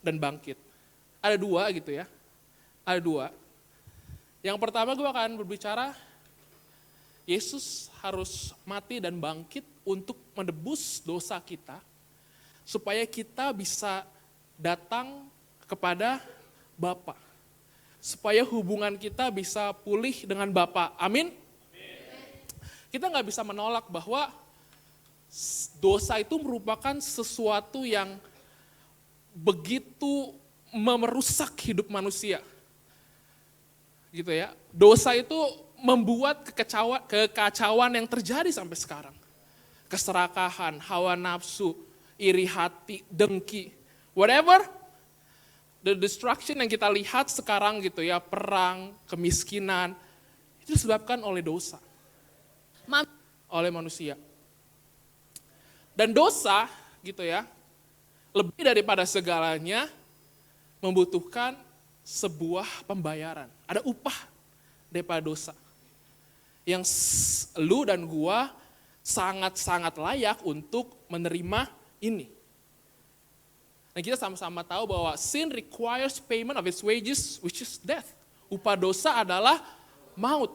dan bangkit. Ada dua gitu ya, ada dua. Yang pertama gue akan berbicara, Yesus harus mati dan bangkit untuk menebus dosa kita, supaya kita bisa datang kepada Bapa. Supaya hubungan kita bisa pulih dengan Bapa. Amin? Kita nggak bisa menolak bahwa dosa itu merupakan sesuatu yang begitu merusak hidup manusia. Gitu ya. Dosa itu membuat kekacauan yang terjadi sampai sekarang. Keserakahan, hawa nafsu, iri hati, dengki, whatever. The destruction yang kita lihat sekarang gitu ya, perang, kemiskinan, itu disebabkan oleh dosa. Oleh manusia. Dan dosa gitu ya, lebih daripada segalanya membutuhkan sebuah pembayaran. Ada upah daripada dosa. Yang lu dan gua sangat-sangat layak untuk menerima ini. Dan kita sama-sama tahu bahwa sin requires payment of its wages, which is death. Upah dosa adalah maut.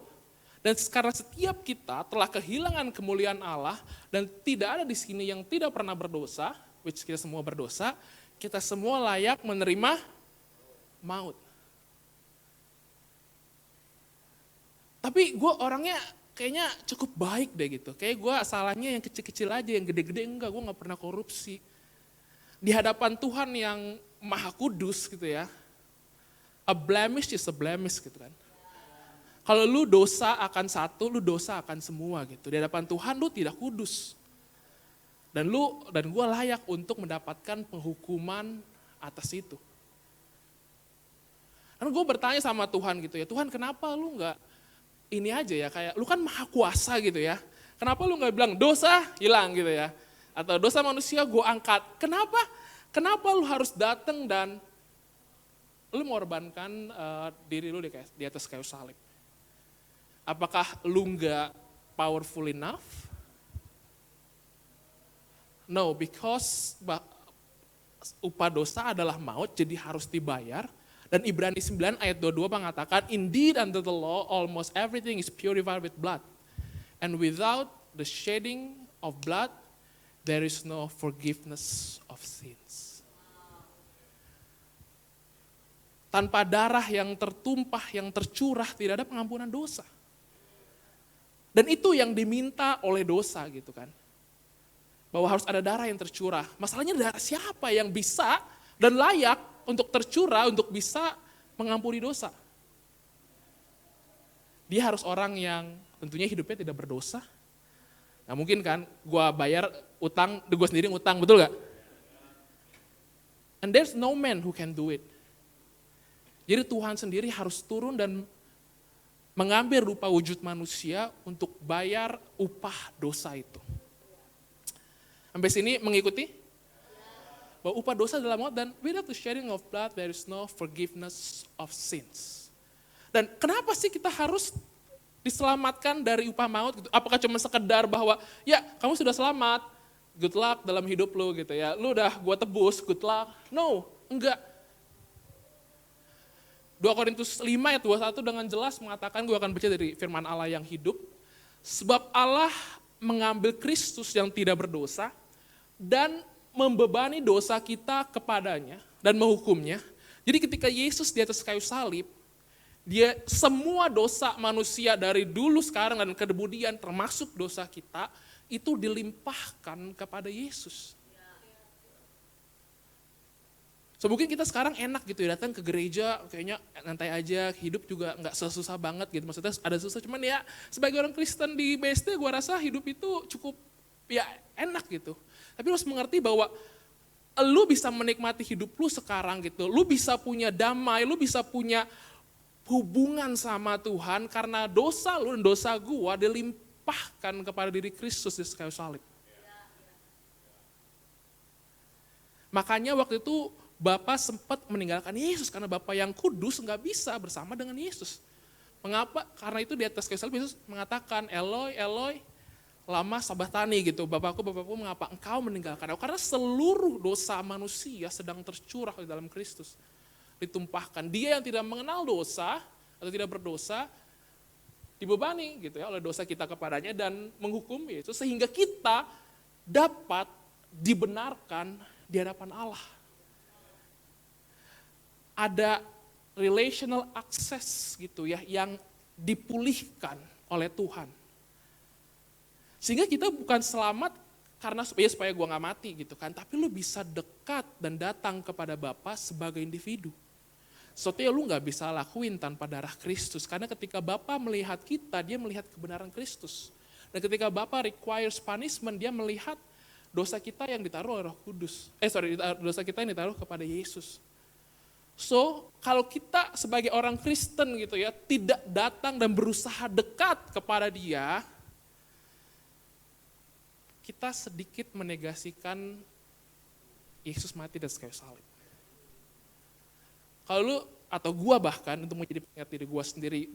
Dan sekarang setiap kita telah kehilangan kemuliaan Allah dan tidak ada di sini yang tidak pernah berdosa, which kita semua berdosa, kita semua layak menerima maut. Tapi gue orangnya kayaknya cukup baik deh gitu. Kayak gue salahnya yang kecil-kecil aja, yang gede-gede enggak, gue gak pernah korupsi. Di hadapan Tuhan yang maha kudus gitu ya, a blemish is a blemish gitu kan. Kalau lu dosa akan satu, lu dosa akan semua gitu. Di hadapan Tuhan lu tidak kudus. Dan lu dan gue layak untuk mendapatkan penghukuman atas itu. Dan gue bertanya sama Tuhan gitu ya, Tuhan kenapa lu gak ini aja ya, kayak lu kan maha kuasa gitu ya. Kenapa lu gak bilang dosa hilang gitu ya. Atau dosa manusia gue angkat. Kenapa? Kenapa lu harus datang dan lu mengorbankan diri lu di atas kayu salib? Apakah lu gak powerful enough? No, because upah dosa adalah maut, jadi harus dibayar. Dan Ibrani 9 ayat 22 mengatakan, indeed under the law almost everything is purified with blood. And without the shedding of blood, there is no forgiveness of sins. Tanpa darah yang tertumpah, yang tercurah, tidak ada pengampunan dosa. Dan itu yang diminta oleh dosa gitu kan. Bahwa harus ada darah yang tercurah. Masalahnya darah siapa yang bisa dan layak untuk tercurah, untuk bisa mengampuni dosa. Dia harus orang yang tentunya hidupnya tidak berdosa. Nah mungkin kan, gue bayar utang, gue sendiri ngutang, betul gak? And there's no man who can do it. Jadi Tuhan sendiri harus turun dan mengambil rupa wujud manusia untuk bayar upah dosa itu. Sampai sini mengikuti? Bahwa upah dosa adalah maut dan without the shedding of blood there is no forgiveness of sins. Dan kenapa sih kita harus diselamatkan dari upah maut gitu? Apakah cuma sekedar bahwa ya kamu sudah selamat, good luck dalam hidup lu gitu ya. Lu udah gua tebus, good luck. No, enggak. 2 Korintus 5 ayat 21 dengan jelas mengatakan, gue akan baca dari firman Allah yang hidup. Sebab Allah mengambil Kristus yang tidak berdosa dan membebani dosa kita kepadanya dan menghukumnya. Jadi ketika Yesus di atas kayu salib, dia semua dosa manusia dari dulu sekarang dan kemudian termasuk dosa kita, itu dilimpahkan kepada Yesus. So mungkin kita sekarang enak gitu ya, datang ke gereja kayaknya nantai aja, hidup juga nggak susah banget gitu. Maksudnya ada susah, cuman ya sebagai orang Kristen di BSD gue rasa hidup itu cukup ya enak gitu. Tapi lu harus mengerti bahwa lu bisa menikmati hidup lu sekarang gitu. Lu bisa punya damai, lu bisa punya hubungan sama Tuhan karena dosa lu dan dosa gue dilimpahkan kepada diri Kristus di kayu salib. Makanya waktu itu Bapa sempat meninggalkan Yesus karena Bapa yang kudus nggak bisa bersama dengan Yesus. Mengapa? Karena itu di atas kayu salib Yesus mengatakan, Eloi, Eloi, lama sabatani gitu, bapakku mengapa engkau meninggalkan aku? Karena seluruh dosa manusia sedang tercurah di dalam Kristus, ditumpahkan. Dia yang tidak mengenal dosa atau tidak berdosa dibebani gitu ya oleh dosa kita kepadanya dan menghukum Yesus sehingga kita dapat dibenarkan di hadapan Allah. Ada relational access gitu ya yang dipulihkan oleh Tuhan. Sehingga kita bukan selamat karena supaya gue gak mati gitu kan, tapi lu bisa dekat dan datang kepada Bapa sebagai individu. Sesuatu yang lu gak bisa lakuin tanpa darah Kristus, karena ketika Bapa melihat kita, dia melihat kebenaran Kristus. Dan ketika Bapa requires punishment, dia melihat dosa kita yang ditaruh oleh Roh Kudus. Dosa kita yang ditaruh kepada Yesus. So, kalau kita sebagai orang Kristen gitu ya, tidak datang dan berusaha dekat kepada Dia, kita sedikit menegasikan Yesus mati di kayu salib. Kalau lu atau gua bahkan untuk menjadi pengingat diri gua sendiri,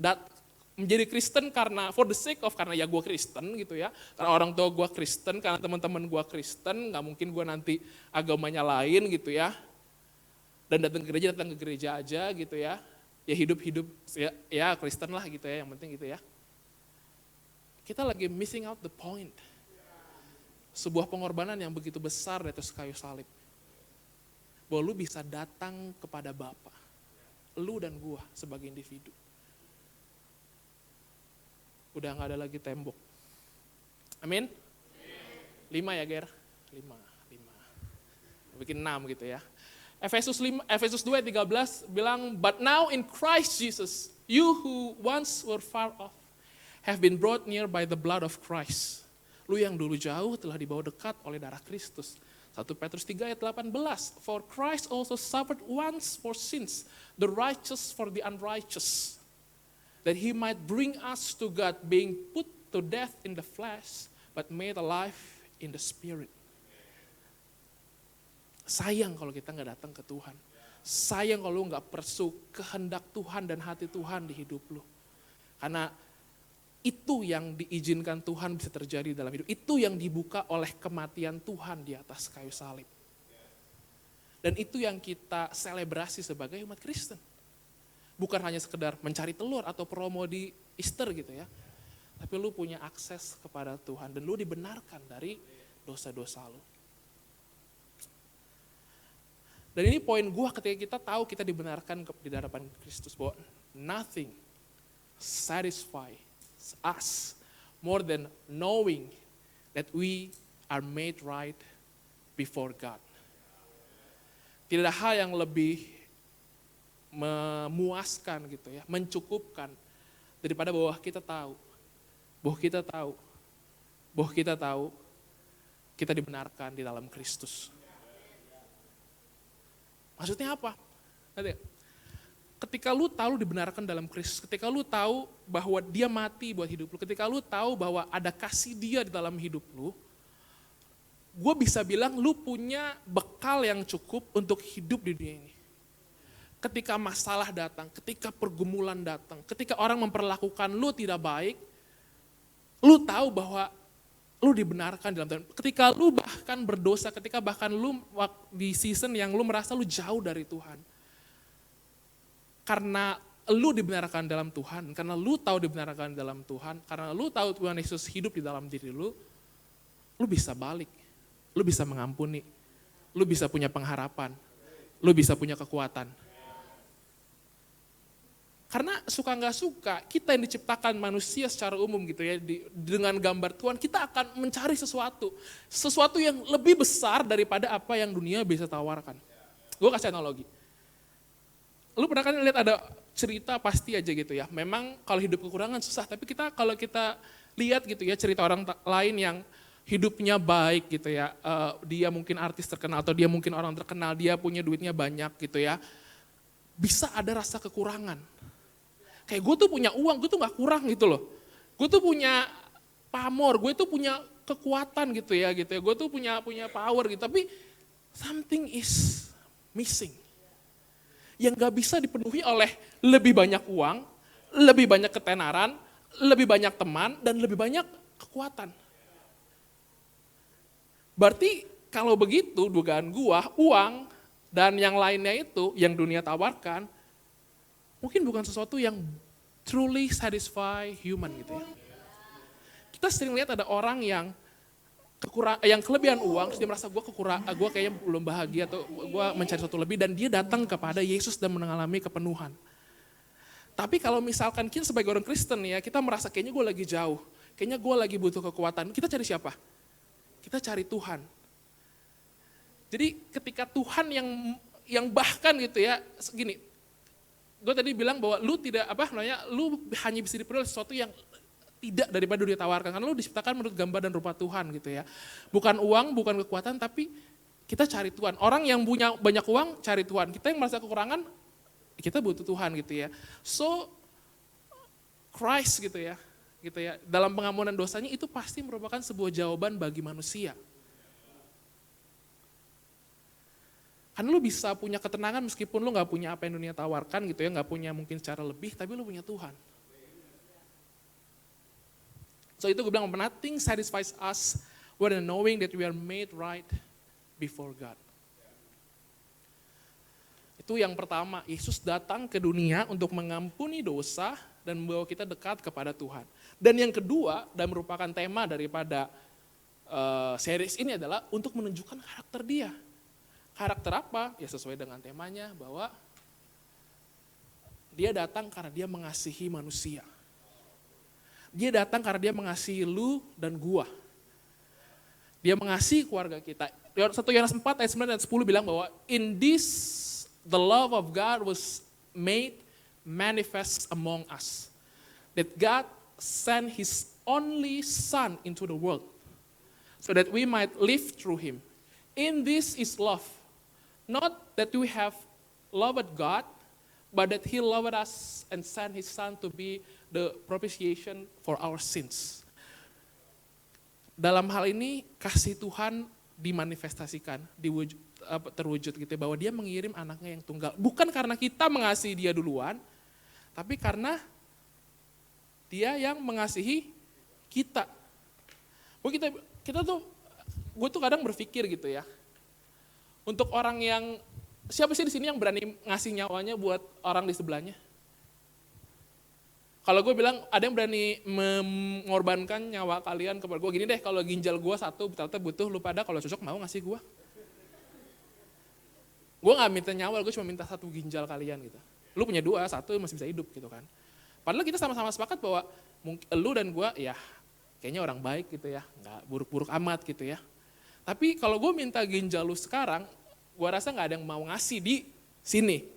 menjadi Kristen karena for the sake of karena ya gua Kristen gitu ya, karena orang tua gua Kristen, karena teman-teman gua Kristen, nggak mungkin gua nanti agamanya lain gitu ya, dan datang ke gereja aja gitu ya hidup ya Kristen lah gitu ya, yang penting gitu ya. Kita lagi missing out the point. Sebuah pengorbanan yang begitu besar di atas kayu salib. Bahwa lu bisa datang kepada Bapa. Lu dan gua sebagai individu. Udah gak ada lagi tembok. Amin? 5 ya Ger? 5. Bikin 6 gitu ya. Efesus 2:13 bilang, but now in Christ Jesus, you who once were far off, have been brought near by the blood of Christ. Lu yang dulu jauh telah dibawa dekat oleh darah Kristus. 1 Petrus 3:18, for Christ also suffered once for sins, the righteous for the unrighteous, that he might bring us to God, being put to death in the flesh, but made alive in the spirit. Sayang kalau kita gak datang ke Tuhan. Sayang kalau lu gak persu kehendak Tuhan dan hati Tuhan di hidup lu. Karena itu yang diizinkan Tuhan bisa terjadi dalam hidup. Itu yang dibuka oleh kematian Tuhan di atas kayu salib. Dan itu yang kita selebrasi sebagai umat Kristen. Bukan hanya sekedar mencari telur atau promo di Easter gitu ya. Tapi lu punya akses kepada Tuhan dan lu dibenarkan dari dosa-dosa lu. Dan ini poin gua ketika kita tahu kita dibenarkan di hadapan Kristus. Bahwa nothing satisfies us more than knowing that we are made right before God. Tidak ada hal yang lebih memuaskan gitu ya, mencukupkan daripada bahwa kita tahu kita dibenarkan di dalam Kristus. Maksudnya apa? Ketika lu tahu lu dibenarkan dalam Kristus, ketika lu tahu bahwa dia mati buat hidup lu, ketika lu tahu bahwa ada kasih dia di dalam hidup lu, gue bisa bilang lu punya bekal yang cukup untuk hidup di dunia ini. Ketika masalah datang, ketika pergumulan datang, ketika orang memperlakukan lu tidak baik, lu tahu bahwa lu dibenarkan dalam Tuhan. Ketika lu bahkan berdosa, ketika bahkan lu di season yang lu merasa lu jauh dari Tuhan, karena lu dibenarkan dalam Tuhan, karena lu tahu dibenarkan dalam Tuhan, karena lu tahu Tuhan Yesus hidup di dalam diri lu bisa balik, lu bisa mengampuni, lu bisa punya pengharapan, lu bisa punya kekuatan. Karena suka nggak suka, kita yang diciptakan manusia secara umum gitu ya, dengan gambar Tuhan, kita akan mencari sesuatu yang lebih besar daripada apa yang dunia bisa tawarkan. Gue kasih analogi. Lu pernah kan lihat ada cerita pasti aja gitu ya, memang kalau hidup kekurangan susah, tapi kalau kita lihat gitu ya cerita orang lain yang hidupnya baik gitu ya, dia mungkin artis terkenal atau dia mungkin orang terkenal, dia punya duitnya banyak gitu ya, bisa ada rasa kekurangan. Kayak gue tuh punya uang, gue tuh gak kurang gitu loh. Gue tuh punya pamor, gue tuh punya kekuatan gitu ya, gue tuh punya power gitu, tapi something is missing. Yang gak bisa dipenuhi oleh lebih banyak uang, lebih banyak ketenaran, lebih banyak teman, dan lebih banyak kekuatan. Berarti kalau begitu dugaan gua, uang dan yang lainnya itu yang dunia tawarkan, mungkin bukan sesuatu yang truly satisfy human gitu ya. Kita sering lihat ada orang yang yang kelebihan uang, terus dia merasa gue kayaknya belum bahagia atau gue mencari sesuatu lebih dan dia datang kepada Yesus dan mengalami kepenuhan. Tapi kalau misalkan kita sebagai orang Kristen ya, kita merasa kayaknya gue lagi jauh, kayaknya gue lagi butuh kekuatan, kita cari siapa? Kita cari Tuhan. Jadi ketika Tuhan yang bahkan gitu ya, gini, gue tadi bilang bahwa lu lu hanya bisa diperoleh sesuatu yang tidak daripada dunia tawarkan, karena lu diciptakan menurut gambar dan rupa Tuhan gitu ya. Bukan uang, bukan kekuatan, tapi kita cari Tuhan. Orang yang punya banyak uang cari Tuhan, kita yang merasa kekurangan, kita butuh Tuhan gitu ya. So, Christ gitu ya, dalam pengampunan dosanya itu pasti merupakan sebuah jawaban bagi manusia. Karena lu bisa punya ketenangan meskipun lu gak punya apa yang dunia tawarkan gitu ya, gak punya mungkin secara lebih, tapi lu punya Tuhan. So itu gue bilang, nothing satisfies us more than knowing that we are made right before God. Itu yang pertama, Yesus datang ke dunia untuk mengampuni dosa dan membawa kita dekat kepada Tuhan. Dan yang kedua, dan merupakan tema daripada series ini adalah untuk menunjukkan karakter dia. Karakter apa? Ya sesuai dengan temanya bahwa dia datang karena dia mengasihi manusia. Dia datang karena dia mengasihi lu dan gua. Dia mengasihi keluarga kita. 1 Yohanes 4 ayat 9 dan 10 bilang bahwa in this the love of God was made manifest among us. That God sent his only son into the world so that we might live through him. In this is love. Not that we have loved God, but that he loved us and sent his son to be the propitiation for our sins. Dalam hal ini kasih Tuhan dimanifestasikan, terwujud gitu bahwa dia mengirim anaknya yang tunggal. Bukan karena kita mengasihi dia duluan, tapi karena dia yang mengasihi kita. Gue tuh kadang berpikir gitu ya, untuk orang yang, siapa sih di sini yang berani ngasih nyawanya buat orang di sebelahnya? Kalau gue bilang, ada yang berani mengorbankan nyawa kalian kepada gue, gini deh, kalau ginjal gue satu, ternyata butuh, lu pada kalau cocok mau ngasih gue? Gue gak minta nyawa, gue cuma minta satu ginjal kalian gitu. Lu punya dua, satu masih bisa hidup gitu kan. Padahal kita sama-sama sepakat bahwa lu dan gue ya kayaknya orang baik gitu ya, gak buruk-buruk amat gitu ya. Tapi kalau gue minta ginjal lu sekarang, gue rasa gak ada yang mau ngasih di sini.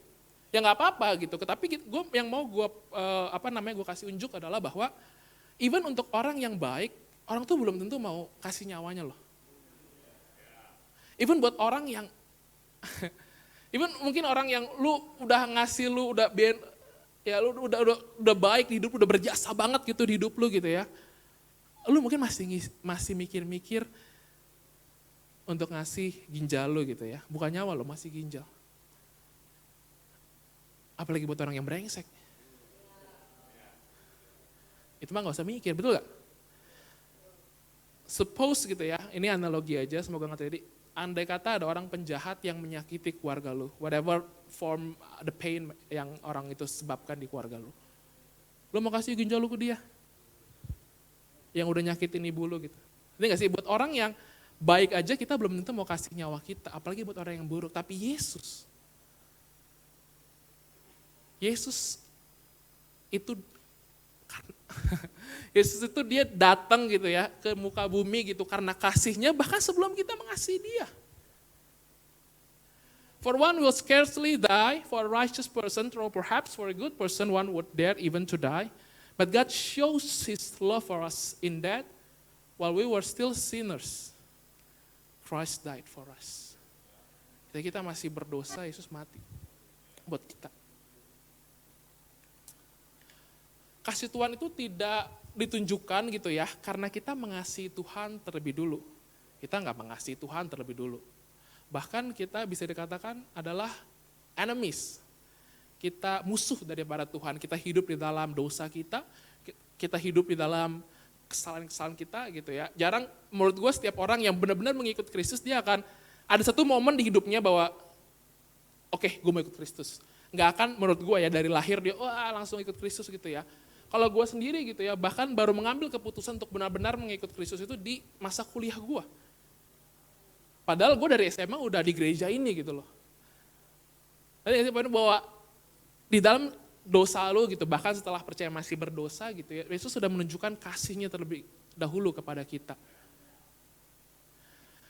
Ya nggak apa-apa gitu, tapi yang mau gue kasih unjuk adalah bahwa even untuk orang yang baik, orang tuh belum tentu mau kasih nyawanya loh. Even buat orang yang, even mungkin orang yang lu udah ngasih, lu udah udah baik di hidup, udah berjasa banget gitu di hidup lu gitu ya. Lu mungkin masih mikir-mikir untuk ngasih ginjal lu gitu ya, bukan nyawa lo, masih ginjal. Apalagi buat orang yang brengsek. Itu mah gak usah mikir, betul gak? Suppose gitu ya, ini analogi aja, semoga gak terjadi. Andai kata ada orang penjahat yang menyakiti keluarga lu, whatever form the pain yang orang itu sebabkan di keluarga lu. Lu mau kasih ginjal lu ke dia? Yang udah nyakitin ibu lu gitu. Ini gak sih, buat orang yang baik aja kita belum tentu mau kasih nyawa kita, apalagi buat orang yang buruk. Tapi Yesus itu dia datang gitu ya ke muka bumi gitu karena kasihnya bahkan sebelum kita mengasihi dia. For one will scarcely die for a righteous person, or perhaps for a good person one would dare even to die. But God shows his love for us in that while we were still sinners, Christ died for us. Ketika kita masih berdosa, Yesus mati buat kita. Kasih Tuhan itu tidak ditunjukkan gitu ya, karena kita mengasihi Tuhan terlebih dulu. Kita nggak mengasihi Tuhan terlebih dulu. Bahkan kita bisa dikatakan adalah enemies. Kita musuh daripada Tuhan, kita hidup di dalam dosa kita hidup di dalam kesalahan-kesalahan kita gitu ya. Jarang menurut gue setiap orang yang benar-benar mengikut Kristus dia akan ada satu momen di hidupnya bahwa oke, gue mau ikut Kristus. Nggak akan menurut gue ya dari lahir dia langsung ikut Kristus gitu ya. Kalau gue sendiri gitu ya, bahkan baru mengambil keputusan untuk benar-benar mengikut Kristus itu di masa kuliah gue. Padahal gue dari SMA udah di gereja ini gitu loh. Jadi bahwa di dalam dosa lo gitu, bahkan setelah percaya masih berdosa gitu ya, Yesus sudah menunjukkan kasihnya terlebih dahulu kepada kita.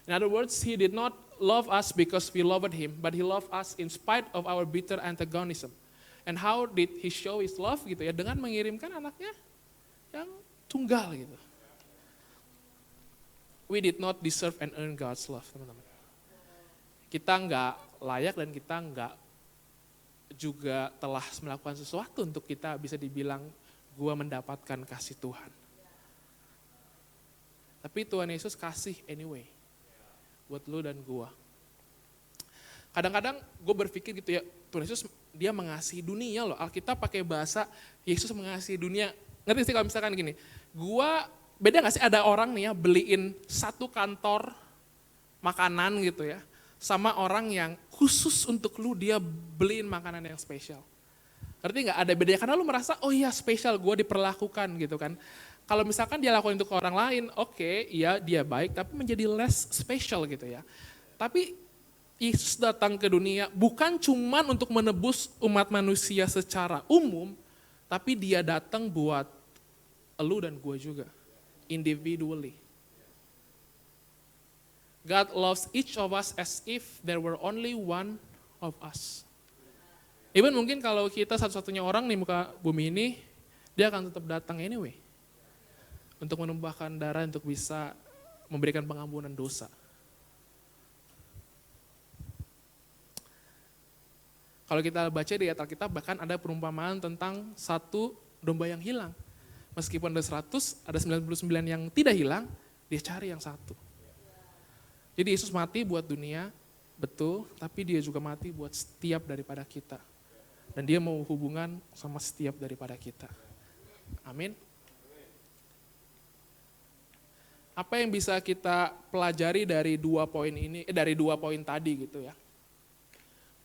In other words, he did not love us because we loved him, but he loved us in spite of our bitter antagonism. And how did he show his love gitu ya, dengan mengirimkan anaknya yang tunggal gitu. We did not deserve and earn God's love, teman-teman. Kita nggak layak dan kita nggak juga telah melakukan sesuatu untuk kita bisa dibilang gua mendapatkan kasih Tuhan. Tapi Tuhan Yesus kasih anyway buat lu dan gua. Kadang-kadang gue berpikir gitu ya, Tuhan Yesus dia mengasihi dunia loh. Alkitab pakai bahasa Yesus mengasihi dunia. Ngerti sih kalau misalkan gini, beda gak sih ada orang nih ya beliin satu kantor makanan gitu ya, sama orang yang khusus untuk lu dia beliin makanan yang spesial. Ngerti gak? Ada bedanya karena lu merasa oh iya spesial gue diperlakukan gitu kan. Kalau misalkan dia lakukan untuk orang lain, oke, iya dia baik tapi menjadi less special gitu ya. Tapi Yesus datang ke dunia bukan cuma untuk menebus umat manusia secara umum, tapi dia datang buat elu dan gue juga, individually. God loves each of us as if there were only one of us. Even mungkin kalau kita satu-satunya orang di muka bumi ini, dia akan tetap datang anyway. Untuk menumpahkan darah untuk bisa memberikan pengampunan dosa. Kalau kita baca di Alkitab bahkan ada perumpamaan tentang satu domba yang hilang. Meskipun ada 100, ada 99 yang tidak hilang, dia cari yang satu. Jadi Yesus mati buat dunia, betul, tapi dia juga mati buat setiap daripada kita. Dan dia mau hubungan sama setiap daripada kita. Amin. Apa yang bisa kita pelajari dari dua poin tadi gitu ya.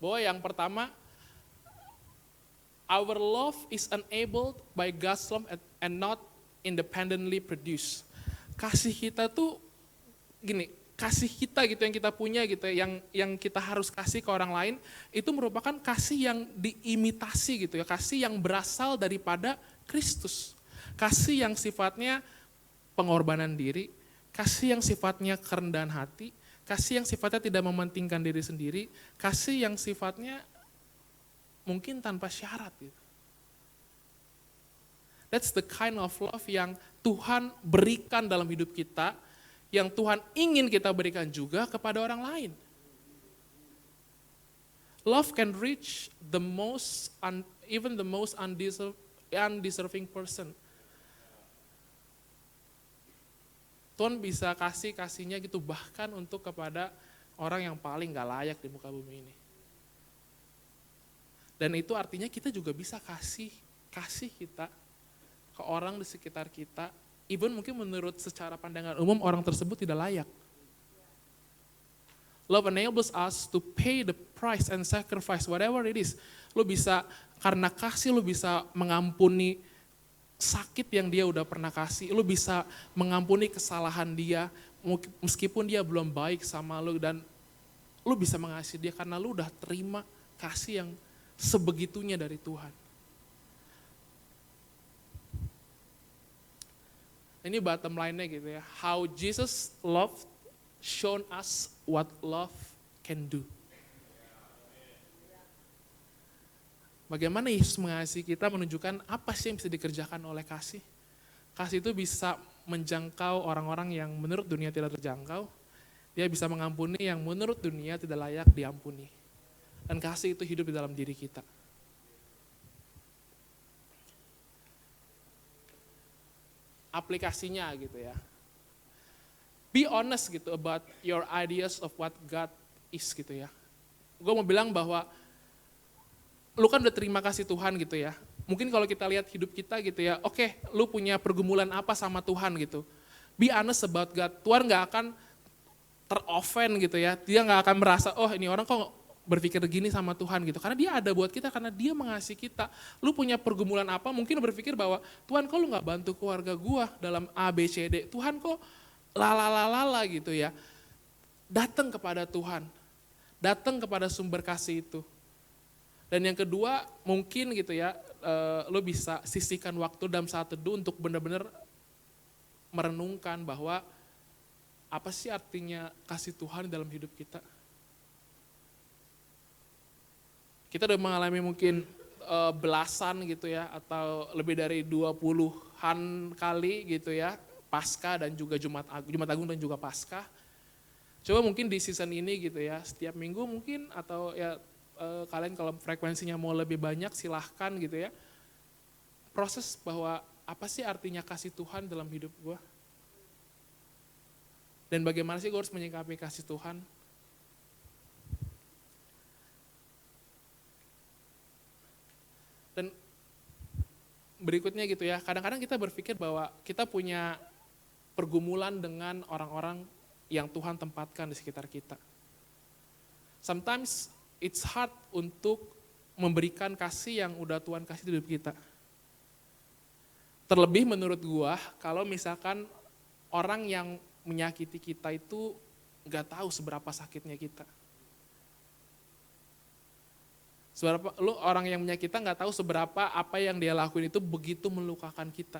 Bahwa yang pertama, our love is enabled by God's love and not independently produced. Kasih kita tuh gini, kasih kita gitu yang kita punya gitu, yang kita harus kasih ke orang lain, itu merupakan kasih yang diimitasi gitu ya, kasih yang berasal daripada Kristus. Kasih yang sifatnya pengorbanan diri, kasih yang sifatnya kerendahan hati, kasih yang sifatnya tidak mementingkan diri sendiri, kasih yang sifatnya mungkin tanpa syarat gitu. That's the kind of love yang Tuhan berikan dalam hidup kita, yang Tuhan ingin kita berikan juga kepada orang lain. Love can reach even the most undeserving person. Tuhan bisa kasihnya gitu bahkan untuk kepada orang yang paling gak layak di muka bumi ini. Dan itu artinya kita juga bisa kasih kita ke orang di sekitar kita, even mungkin menurut secara pandangan umum orang tersebut tidak layak. Love enables us to pay the price and sacrifice whatever it is. Lo bisa, karena kasih lo bisa mengampuni sakit yang dia udah pernah kasih, lu bisa mengampuni kesalahan dia, meskipun dia belum baik sama lu, dan lu bisa mengasihi dia karena lu udah terima kasih yang sebegitunya dari Tuhan. Ini bottom line-nya gitu ya, how Jesus loved shown us what love can do. Bagaimana Yesus mengasihi kita menunjukkan apa sih yang bisa dikerjakan oleh kasih. Kasih itu bisa menjangkau orang-orang yang menurut dunia tidak terjangkau. Dia bisa mengampuni yang menurut dunia tidak layak diampuni. Dan kasih itu hidup di dalam diri kita. Aplikasinya gitu ya. Be honest gitu about your ideas of what God is gitu ya. Gue mau bilang bahwa lu kan udah terima kasih Tuhan gitu ya. mungkin kalau kita lihat hidup kita gitu ya, oke, lu punya pergumulan apa sama Tuhan gitu. Be honest about God. Tuhan gak akan teroffend gitu ya. Dia gak akan merasa, oh ini orang kok berpikir gini sama Tuhan gitu. Karena dia ada buat kita, karena dia mengasihi kita. Lu punya pergumulan apa, mungkin berpikir bahwa Tuhan kok lu gak bantu keluarga gua dalam A, B, C, D. Tuhan kok lala gitu ya. Datang kepada Tuhan. Datang kepada sumber kasih itu. Dan yang kedua mungkin gitu ya, lo bisa sisihkan waktu dalam saat teduh untuk benar-benar merenungkan bahwa apa sih artinya kasih Tuhan dalam hidup kita. Kita udah mengalami mungkin belasan gitu ya, atau lebih dari 20-an kali gitu ya, Paskah dan juga Jumat Agung dan juga Paskah. Coba mungkin di season ini gitu ya, setiap minggu mungkin atau ya kalian kalau frekuensinya mau lebih banyak silahkan gitu ya. Proses bahwa apa sih artinya kasih Tuhan dalam hidup gue. Dan bagaimana sih gue harus menyikapi kasih Tuhan. Dan berikutnya gitu ya, kadang-kadang kita berpikir bahwa kita punya pergumulan dengan orang-orang yang Tuhan tempatkan di sekitar kita. Sometimes it's hard untuk memberikan kasih yang udah Tuhan kasih di hidup kita. Terlebih menurut gua, kalau misalkan orang yang menyakiti kita itu gak tahu seberapa sakitnya kita. Orang yang menyakiti kita gak tahu seberapa apa yang dia lakuin itu begitu melukakan kita.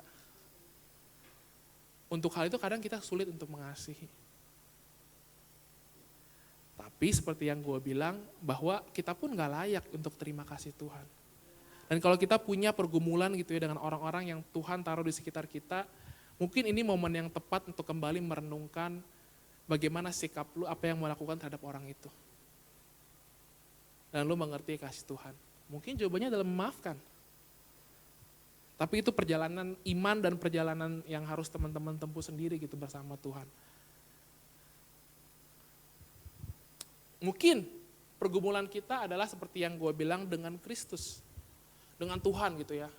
Untuk hal itu kadang kita sulit untuk mengasihi. Tapi seperti yang gue bilang, bahwa kita pun gak layak untuk terima kasih Tuhan. Dan kalau kita punya pergumulan gitu ya dengan orang-orang yang Tuhan taruh di sekitar kita, mungkin ini momen yang tepat untuk kembali merenungkan bagaimana sikap lu, apa yang mau lakukan terhadap orang itu. Dan lu mengerti kasih Tuhan. Mungkin jawabannya adalah memaafkan. Tapi itu perjalanan iman dan perjalanan yang harus teman-teman tempuh sendiri gitu bersama Tuhan. Mungkin pergumulan kita adalah seperti yang gue bilang dengan Kristus. Dengan Tuhan gitu ya.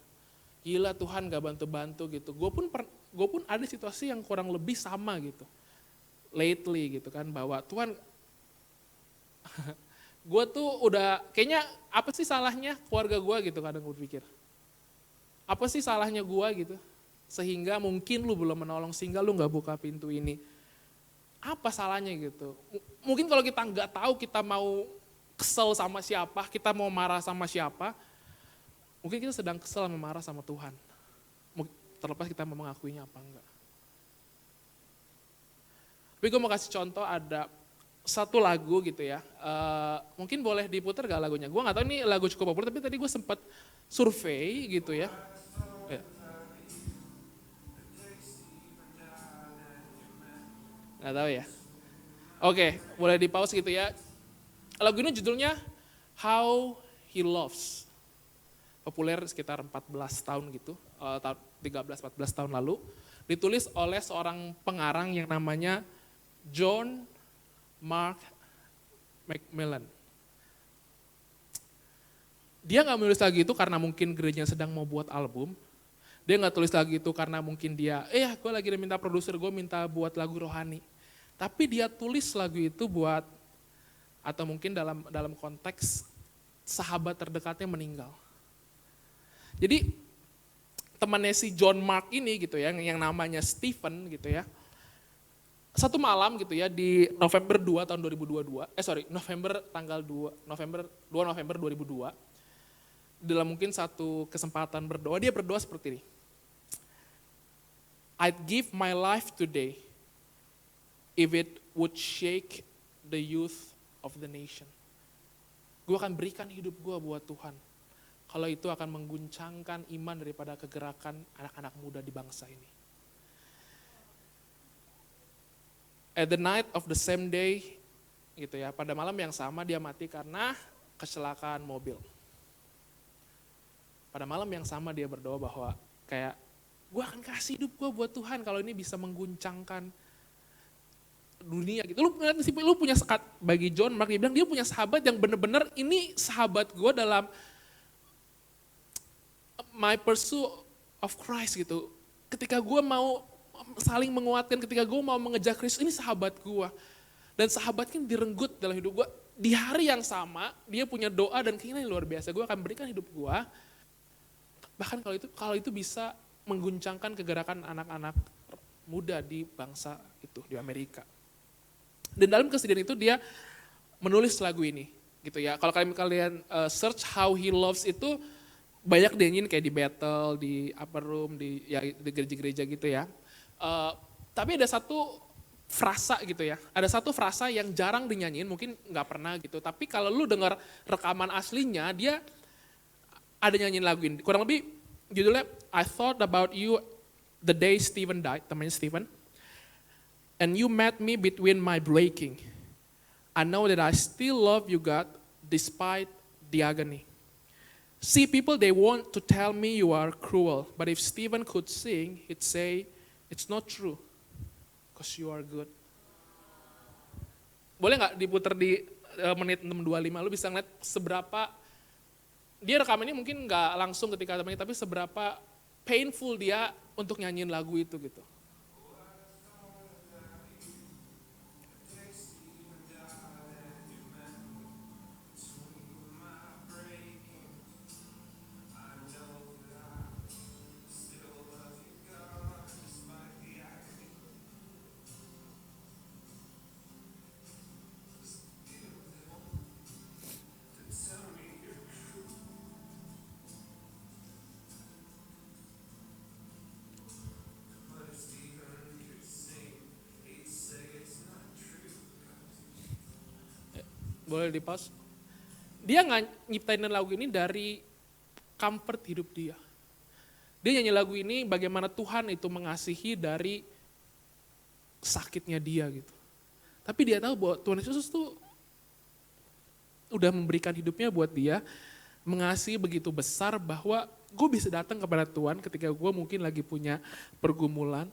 Gila Tuhan gak bantu-bantu gitu. Gue pun ada situasi yang kurang lebih sama gitu. Lately gitu kan. Bahwa Tuhan, gue tuh udah kayaknya apa sih salahnya keluarga gue gitu kadang gue pikir. Apa sih salahnya gue gitu. Sehingga mungkin lu belum menolong, sehingga lu gak buka pintu ini. Apa salahnya gitu. Mungkin kalau kita nggak tahu kita mau kesel sama siapa, kita mau marah sama siapa, mungkin kita sedang kesel sama marah sama Tuhan. Terlepas kita mau mengakuinya apa enggak. Tapi gue mau kasih contoh, ada satu lagu gitu ya, mungkin boleh diputar gak lagunya? Gue gak tahu ini lagu cukup populer, tapi tadi gue sempat survei gitu ya. Nggak tahu ya. Oke, boleh di pause gitu ya. Lagu ini judulnya How He Loves. Populer sekitar 14 tahun gitu, 13-14 tahun lalu. Ditulis oleh seorang pengarang yang namanya John Mark Macmillan. Dia nggak menulis lagi itu karena mungkin gerejanya sedang mau buat album. Dia nggak tulis lagi itu karena mungkin dia, gue lagi minta produser, gue minta buat lagu rohani. Tapi dia tulis lagu itu buat, atau mungkin dalam konteks sahabat terdekatnya meninggal. Jadi temannya si John Mark ini gitu ya, yang namanya Stephen gitu ya. Satu malam gitu ya di November 2 tahun 2022, November tanggal 2 November 2002. Dalam mungkin satu kesempatan berdoa, dia berdoa seperti ini. I'd give my life today if it would shake the youth of the nation. Gue akan berikan hidup gue buat Tuhan. Kalau itu akan mengguncangkan iman daripada kegerakan anak-anak muda di bangsa ini. At the night of the same day, gitu ya, pada malam yang sama dia mati karena kecelakaan mobil. Pada malam yang sama dia berdoa bahwa kayak, gue akan kasih hidup gue buat Tuhan kalau ini bisa mengguncangkan dunia gitu. Lu punya sekat, bagi John Mark dia bilang dia punya sahabat yang benar-benar ini sahabat gue dalam my pursuit of Christ gitu. Ketika gue mau saling menguatkan, ketika gue mau mengejar Kristus, ini sahabat gue. Dan sahabat kan direnggut dalam hidup gue. Di hari yang sama, dia punya doa dan keinginan yang luar biasa. Gue akan berikan hidup gue. Bahkan kalau itu bisa mengguncangkan kegerakan anak-anak muda di bangsa itu, di Amerika. Dan dalam kesedihan itu dia menulis lagu ini. Gitu ya. Kalau kalian search How He Loves itu, banyak dinyanyiin kayak di battle, di upper room, di gereja-gereja gitu ya. Tapi ada satu frasa gitu ya, ada satu frasa yang jarang dinyanyiin, mungkin nggak pernah gitu. Tapi kalau lu dengar rekaman aslinya, dia ada nyanyiin lagu ini. Kurang lebih judulnya I Thought About You the Day Stephen Died, temannya Stephen. And you met me between my breaking. I know that I still love you, God, despite the agony. See, people, they want to tell me you are cruel, but if Stephen could sing, he'd say, it's not true, because you are good. Boleh nggak diputar di menit 6:25, lu bisa ngeliat seberapa, dia rekam ini mungkin nggak langsung ketika temannya, tapi seberapa painful dia untuk nyanyiin lagu itu gitu. Boleh di pause. Dia nggak nyiptain lagu ini dari comfort hidup dia. Dia nyanyi lagu ini bagaimana Tuhan itu mengasihi dari sakitnya dia gitu. Tapi dia tahu bahwa Tuhan Yesus tuh udah memberikan hidupnya buat dia, mengasihi begitu besar bahwa gue bisa datang kepada Tuhan ketika gue mungkin lagi punya pergumulan.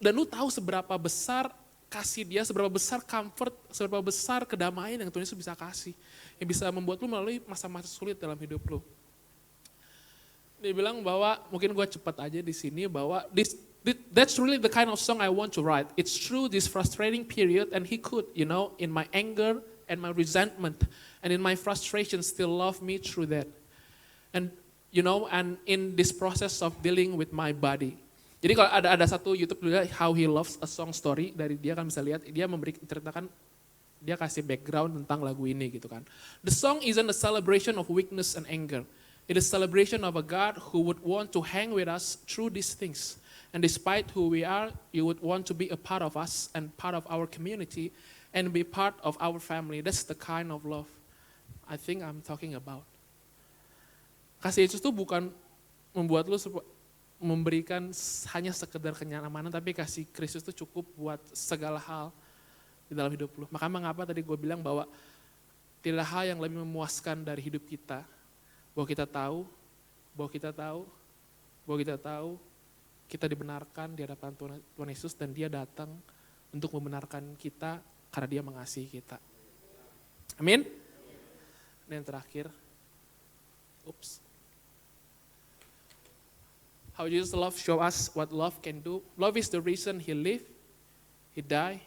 Dan lu tahu seberapa besar kasih dia, seberapa besar comfort, seberapa besar kedamaian yang Tuhan Yesus bisa kasih. Yang bisa membuat lu melalui masa-masa sulit dalam hidup lu. Dia bilang bahwa, mungkin gue cepat aja di sini, bahwa that's really the kind of song I want to write. It's through this frustrating period and he could, in my anger and my resentment and in my frustration still love me through that. And and in this process of dealing with my body. Jadi kalau ada satu YouTube juga How He Loves a Song Story, dari dia kan bisa lihat, dia ceritakan, dia kasih background tentang lagu ini gitu kan. The song isn't a celebration of weakness and anger. It is a celebration of a God who would want to hang with us through these things. And despite who we are, you would want to be a part of us and part of our community and be part of our family. That's the kind of love I think I'm talking about. Kasih Yesus tuh bukan membuat lu memberikan hanya sekedar kenyamanan, tapi kasih Kristus itu cukup buat segala hal di dalam hidup lu. Maka mengapa tadi gue bilang bahwa tidak ada hal yang lebih memuaskan dari hidup kita, bahwa kita tahu kita dibenarkan di hadapan Tuhan Yesus dan dia datang untuk membenarkan kita karena dia mengasihi kita. Amin. Dan yang terakhir, how Jesus' love show us what love can do. Love is the reason He lived, He died,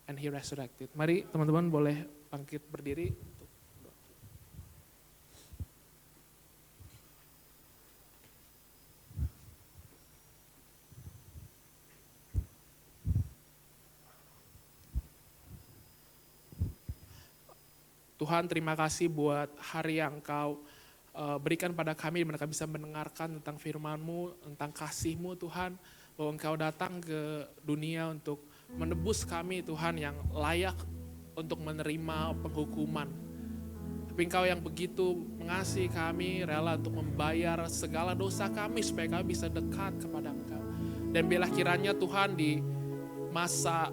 and He resurrected. Mari teman-teman boleh bangkit berdiri. Tuhan, terima kasih buat hari yang Engkau berikan pada kami, mereka bisa mendengarkan tentang firman-Mu, tentang kasih-Mu Tuhan, bahwa Engkau datang ke dunia untuk menebus kami Tuhan yang layak untuk menerima penghukuman. Tapi Engkau yang begitu mengasihi kami, rela untuk membayar segala dosa kami supaya kami bisa dekat kepada Engkau. Dan biarlah kiranya Tuhan di masa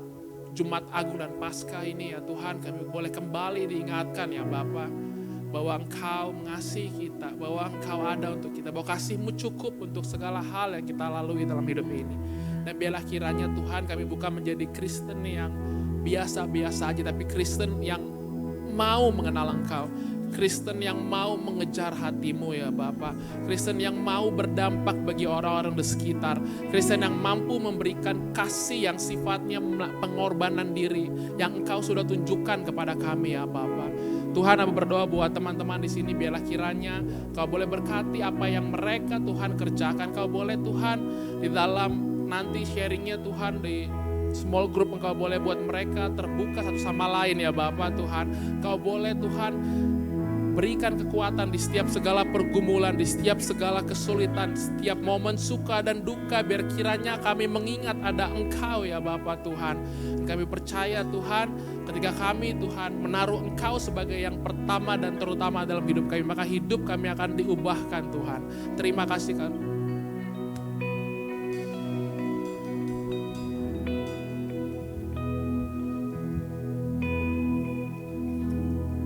Jumat Agung dan Paskah ini ya Tuhan, kami boleh kembali diingatkan ya Bapa, bahwa Engkau mengasihi kita, bahwa Engkau ada untuk kita, bahwa kasih-Mu cukup untuk segala hal yang kita lalui dalam hidup ini. Dan biarlah kiranya Tuhan kami bukan menjadi Kristen yang biasa-biasa aja, tapi Kristen yang mau mengenal Engkau. Kristen yang mau mengejar hati-Mu ya Bapa. Kristen yang mau berdampak bagi orang-orang di sekitar. Kristen yang mampu memberikan kasih yang sifatnya pengorbanan diri yang Engkau sudah tunjukkan kepada kami ya Bapa. Tuhan, aku berdoa buat teman-teman di sini, biarlah kiranya Kau boleh berkati apa yang mereka Tuhan kerjakan. Kau boleh Tuhan di dalam nanti sharingnya Tuhan di small group, Engkau boleh buat mereka terbuka satu sama lain ya Bapa Tuhan. Kau boleh Tuhan berikan kekuatan di setiap segala pergumulan, di setiap segala kesulitan, setiap momen suka dan duka, biar kiranya kami mengingat ada Engkau ya Bapa Tuhan. Kami percaya Tuhan, ketika kami Tuhan menaruh Engkau sebagai yang pertama dan terutama dalam hidup kami, maka hidup kami akan diubahkan Tuhan. Terima kasih